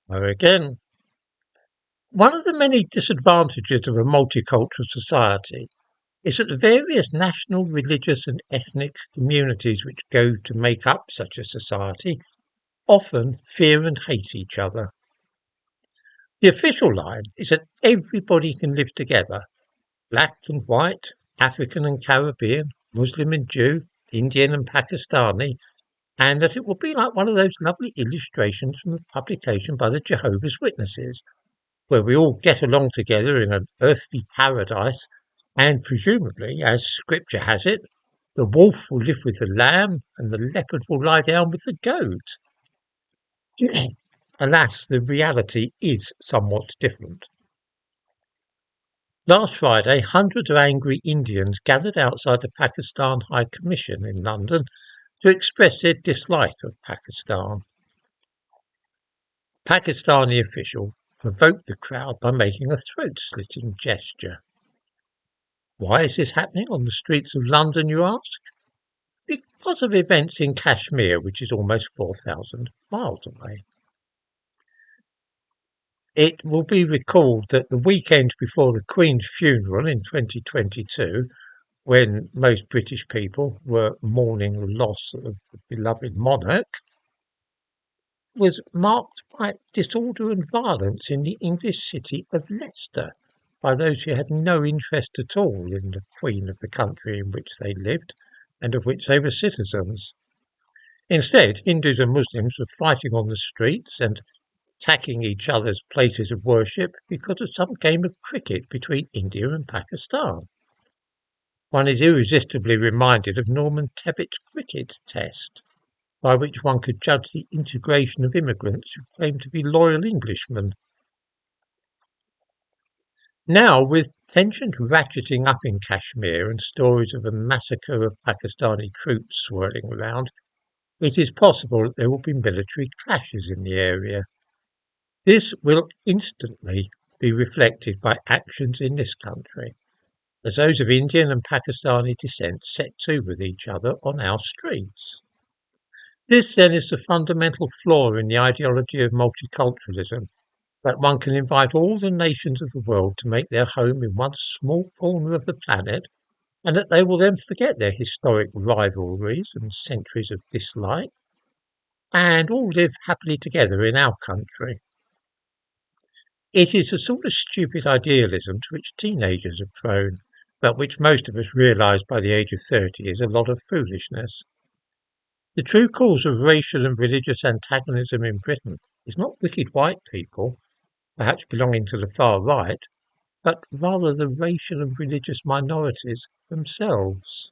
Again, one of the many disadvantages of a multicultural society is that the various national, religious, and ethnic communities which go to make up such a society often fear and hate each other. The official line is that everybody can live together, black and white, African and Caribbean, Muslim and Jew, Indian and Pakistani, and that it will be like one of those lovely illustrations from a publication by the Jehovah's Witnesses, where we all get along together in an earthly paradise, and presumably, as scripture has it, the wolf will live with the lamb and the leopard will lie down with the goat. Alas, the reality is somewhat different. Last Friday, hundreds of angry Indians gathered outside the Pakistan High Commission in London to express their dislike of Pakistan. A Pakistani official provoked the crowd by making a throat-slitting gesture. Why is this happening on the streets of London, you ask? Because of events in Kashmir, which is almost 4,000 miles away. It will be recalled that the weekend before the Queen's funeral in 2022, when most British people were mourning the loss of the beloved monarch, was marked by disorder and violence in the English city of Leicester by those who had no interest at all in the Queen of the country in which they lived and of which they were citizens. Instead, Hindus and Muslims were fighting on the streets and attacking each other's places of worship because of some game of cricket between India and Pakistan. One is irresistibly reminded of Norman Tebbett's cricket test, by which one could judge the integration of immigrants who claim to be loyal Englishmen. Now, with tensions ratcheting up in Kashmir and stories of a massacre of Pakistani troops swirling around, it is possible that there will be military clashes in the area. This will instantly be reflected by actions in this country, as those of Indian and Pakistani descent set to with each other on our streets. This then is the fundamental flaw in the ideology of multiculturalism, that one can invite all the nations of the world to make their home in one small corner of the planet, and that they will then forget their historic rivalries and centuries of dislike, and all live happily together in our country. It is a sort of stupid idealism to which teenagers are prone, but which most of us realise by the age of 30 is a lot of foolishness. The true cause of racial and religious antagonism in Britain is not wicked white people, perhaps belonging to the far right, but rather the racial and religious minorities themselves.